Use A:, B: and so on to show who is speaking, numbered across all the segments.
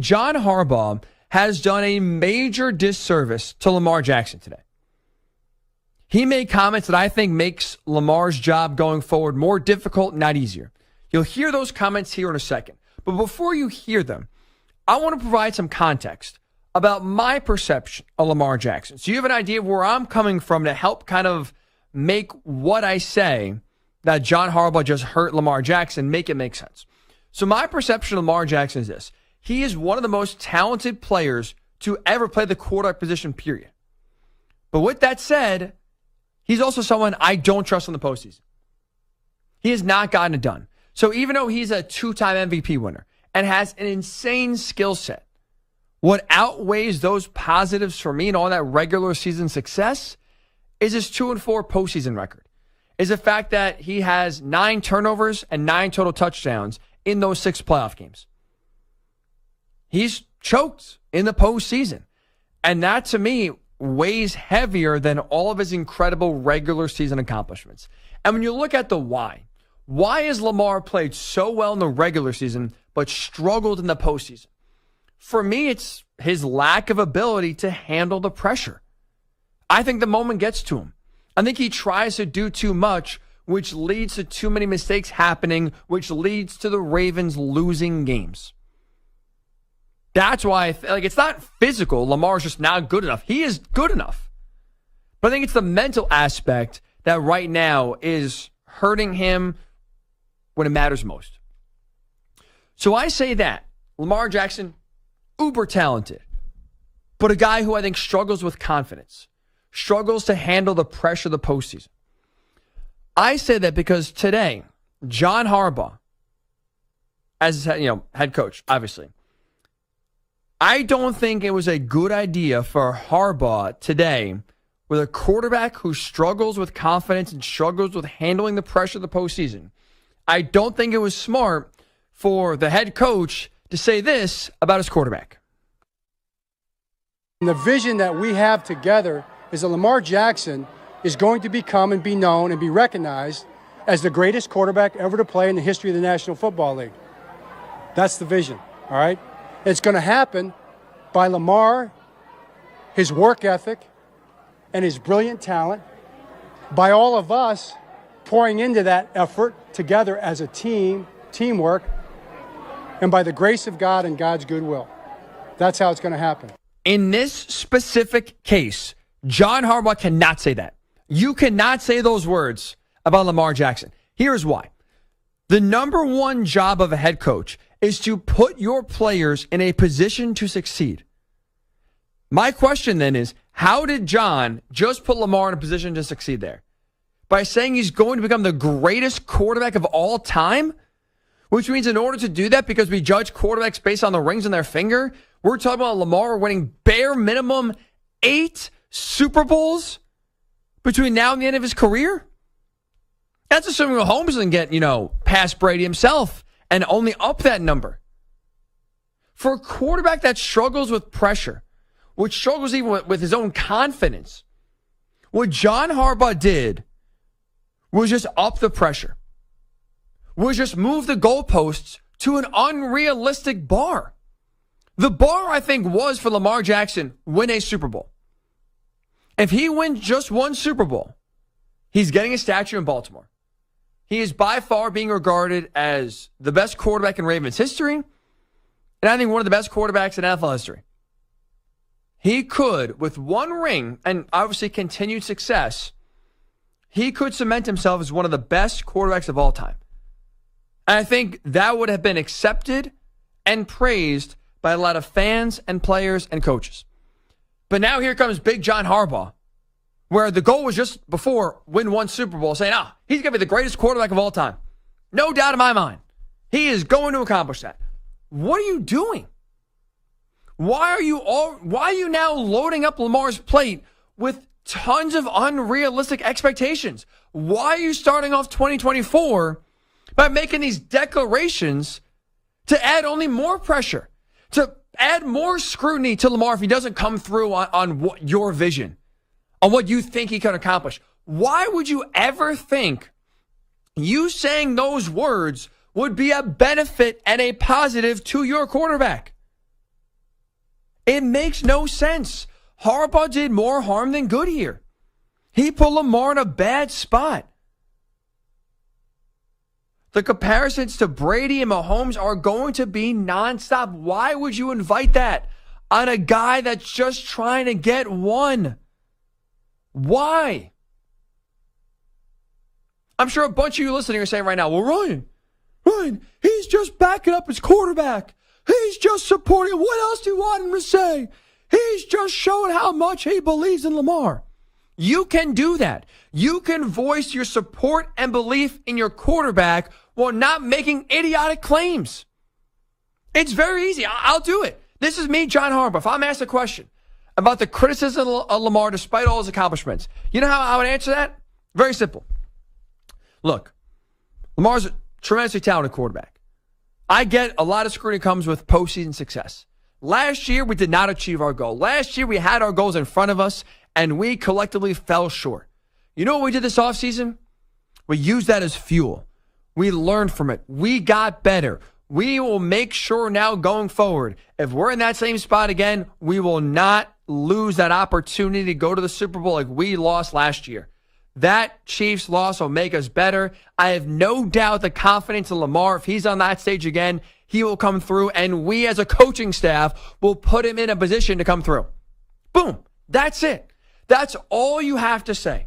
A: John Harbaugh has done a major disservice to Lamar Jackson today. He made comments that I think makes Lamar's job going forward more difficult, not easier. You'll hear those comments here in a second. But before you hear them, I want to provide some context about my perception of Lamar Jackson. So you have an idea of where I'm coming from to help kind of make what I say that John Harbaugh just hurt Lamar Jackson, make it make sense. So my perception of Lamar Jackson is this. He is one of the most talented players to ever play the quarterback position, period. But with that said, he's also someone I don't trust in the postseason. He has not gotten it done. So even though he's a two-time MVP winner and has an insane skill set, what outweighs those positives for me and all that regular season success is his 2-4 postseason record. Is the fact that he has 9 turnovers and 9 total touchdowns in those 6 playoff games. He's choked in the postseason. And that, to me, weighs heavier than all of his incredible regular season accomplishments. And when you look at the why has Lamar played so well in the regular season but struggled in the postseason? For me, it's his lack of ability to handle the pressure. I think the moment gets to him. I think he tries to do too much, which leads to too many mistakes happening, which leads to the Ravens losing games. That's why it's not physical. Lamar's just not good enough. He is good enough. But I think it's the mental aspect that right now is hurting him when it matters most. So I say that Lamar Jackson, uber talented, but a guy who I think struggles with confidence, struggles to handle the pressure of the postseason. I say that because today, John Harbaugh, as head coach, obviously, I don't think it was a good idea for Harbaugh today, with a quarterback who struggles with confidence and struggles with handling the pressure of the postseason. I don't think it was smart for the head coach to say this about his quarterback.
B: The vision that we have together is that Lamar Jackson is going to become and be known and be recognized as the greatest quarterback ever to play in the history of the National Football League. That's the vision, all right? It's going to happen by Lamar, his work ethic, and his brilliant talent, by all of us pouring into that effort together as a team, teamwork, and by the grace of God and God's goodwill. That's how it's going to happen.
A: In this specific case, John Harbaugh cannot say that. You cannot say those words about Lamar Jackson. Here's why. The number one job of a head coach is to put your players in a position to succeed. My question then is, how did John just put Lamar in a position to succeed there? By saying he's going to become the greatest quarterback of all time? Which means in order to do that, because we judge quarterbacks based on the rings on their finger, we're talking about Lamar winning bare minimum 8 Super Bowls between now and the end of his career? That's assuming Mahomes doesn't get, past Brady himself and only up that number. For a quarterback that struggles with pressure, which struggles even with his own confidence, what John Harbaugh did was just up the pressure, was just move the goalposts to an unrealistic bar. The bar, I think, was for Lamar Jackson win a Super Bowl. If he wins just one Super Bowl, he's getting a statue in Baltimore. He is by far being regarded as the best quarterback in Ravens history, and I think one of the best quarterbacks in NFL history. He could, with one ring and obviously continued success, he could cement himself as one of the best quarterbacks of all time. And I think that would have been accepted and praised by a lot of fans and players and coaches. But now here comes Big John Harbaugh, where the goal was just before win one Super Bowl, saying, he's going to be the greatest quarterback of all time. No doubt in my mind. He is going to accomplish that. What are you doing? Why are you now loading up Lamar's plate with tons of unrealistic expectations? Why are you starting off 2024 by making these declarations to add only more pressure, to add more scrutiny to Lamar if he doesn't come through on what your vision, on what you think he can accomplish? Why would you ever think you saying those words would be a benefit and a positive to your quarterback? It makes no sense. Harbaugh did more harm than good here. He put Lamar in a bad spot. The comparisons to Brady and Mahomes are going to be nonstop. Why would you invite that on a guy that's just trying to get one? Why? I'm sure a bunch of you listening are saying right now, well, Ryan, he's just backing up his quarterback. He's just supporting him. What else do you want him to say? He's just showing how much he believes in Lamar. You can do that. You can voice your support and belief in your quarterback while not making idiotic claims. It's very easy. I'll do it. This is me, John Harbaugh. If I'm asked a question about the criticism of Lamar despite all his accomplishments, you know how I would answer that? Very simple. Look, Lamar's a tremendously talented quarterback. I get a lot of scrutiny comes with postseason success. Last year, we did not achieve our goal. Last year, we had our goals in front of us, and we collectively fell short. You know what we did this offseason? We used that as fuel. We learned from it. We got better. We will make sure now going forward, if we're in that same spot again, we will not lose that opportunity to go to the Super Bowl like we lost last year. That Chiefs loss will make us better. I have no doubt the confidence in Lamar, if he's on that stage again, he will come through, and we as a coaching staff will put him in a position to come through. Boom. That's it. That's all you have to say.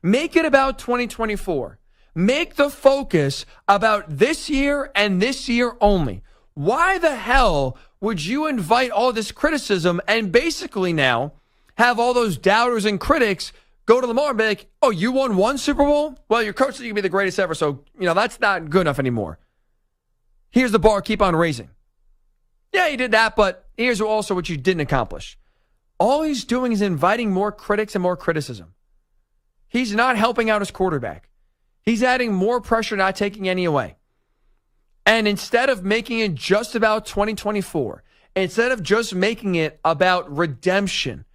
A: Make it about 2024. Make the focus about this year and this year only. Why the hell would you invite all this criticism and basically now have all those doubters and critics go to Lamar and be like, oh, you won one Super Bowl? Well, your coach said you can be the greatest ever, so, that's not good enough anymore. Here's the bar, keep on raising. Yeah, you did that, but here's also what you didn't accomplish. All he's doing is inviting more critics and more criticism. He's not helping out his quarterback. He's adding more pressure, not taking any away. And instead of making it just about 2024, instead of just making it about redemption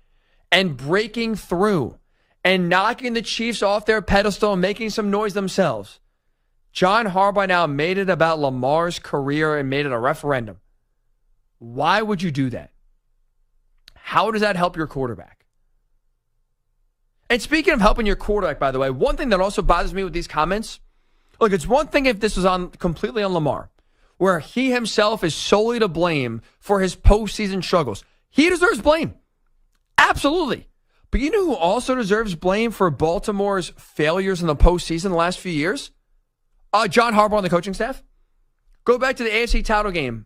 A: and breaking through and knocking the Chiefs off their pedestal and making some noise themselves, John Harbaugh now made it about Lamar's career and made it a referendum. Why would you do that? How does that help your quarterback? And speaking of helping your quarterback, by the way, one thing that also bothers me with these comments, look, it's one thing if this was completely on Lamar, where he himself is solely to blame for his postseason struggles. He deserves blame. Absolutely. But you know who also deserves blame for Baltimore's failures in the postseason the last few years? John Harbaugh and the coaching staff. Go back to the AFC title game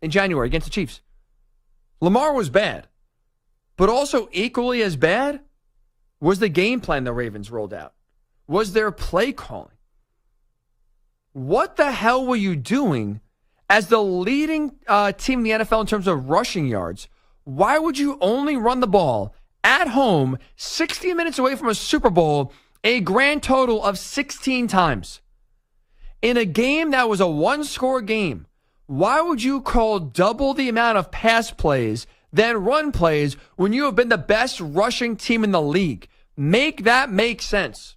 A: in January against the Chiefs. Lamar was bad. But also equally as bad was the game plan the Ravens rolled out. Was their play calling. What the hell were you doing as the leading team in the NFL in terms of rushing yards? Why would you only run the ball at home 60 minutes away from a Super Bowl a grand total of 16 times? In a game that was a one-score game, why would you call double the amount of pass plays than run plays when you have been the best rushing team in the league? Make that make sense.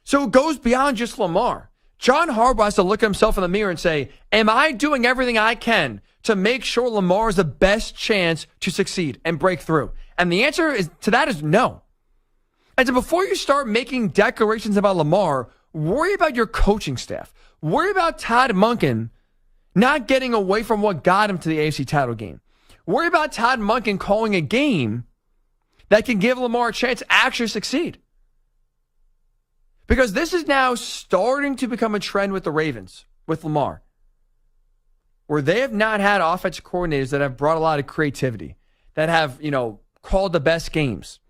A: So it goes beyond just Lamar. John Harbaugh has to look at himself in the mirror and say, am I doing everything I can to make sure Lamar is the best chance to succeed and break through? And the answer to that is no. And so before you start making declarations about Lamar, worry about your coaching staff. Worry about Todd Monken not getting away from what got him to the AFC title game. Worry about Todd Monken calling a game that can give Lamar a chance to actually succeed. Because this is now starting to become a trend with the Ravens, with Lamar, where they have not had offensive coordinators that have brought a lot of creativity, that have, called the best games.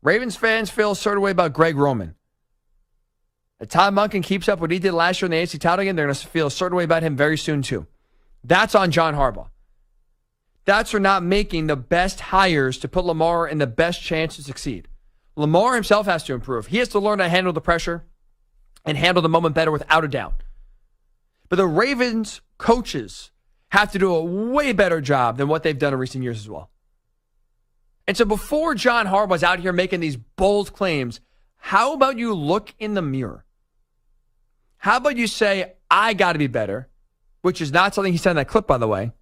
A: Ravens fans feel a certain way about Greg Roman. If Todd Monken keeps up what he did last year in the AFC title game, they're going to feel a certain way about him very soon too. That's on John Harbaugh. That's for not making the best hires to put Lamar in the best chance to succeed. Lamar himself has to improve. He has to learn to handle the pressure and handle the moment better without a doubt. But the Ravens coaches have to do a way better job than what they've done in recent years as well. And so before John Harbaugh's out here making these bold claims, how about you look in the mirror? How about you say, I got to be better, which is not something he said in that clip, by the way.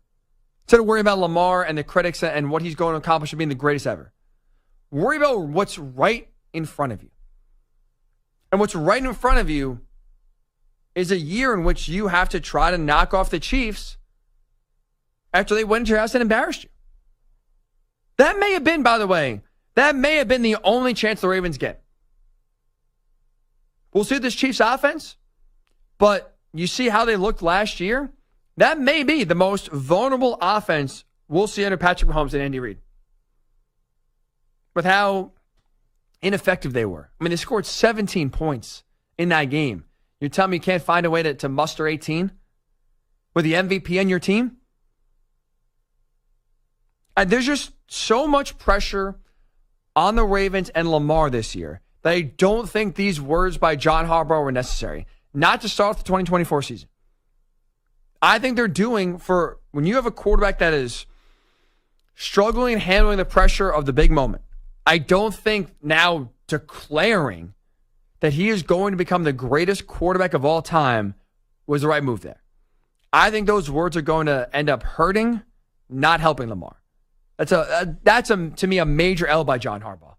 A: Instead of worrying about Lamar and the critics and what he's going to accomplish of being the greatest ever, worry about what's right in front of you. And what's right in front of you is a year in which you have to try to knock off the Chiefs after they went into your house and embarrassed you. That may have been, by the way, the only chance the Ravens get. We'll see this Chiefs offense, but you see how they looked last year? That may be the most vulnerable offense we'll see under Patrick Mahomes and Andy Reid. With how ineffective they were. I mean, they scored 17 points in that game. You're telling me you can't find a way to muster 18 with the MVP on your team? There's just so much pressure on the Ravens and Lamar this year that I don't think these words by John Harbaugh were necessary. Not to start off the 2024 season. I think they're doing for when you have a quarterback that is struggling and handling the pressure of the big moment. I don't think now declaring that he is going to become the greatest quarterback of all time was the right move there. I think those words are going to end up hurting, not helping Lamar. That's to me a major L by John Harbaugh.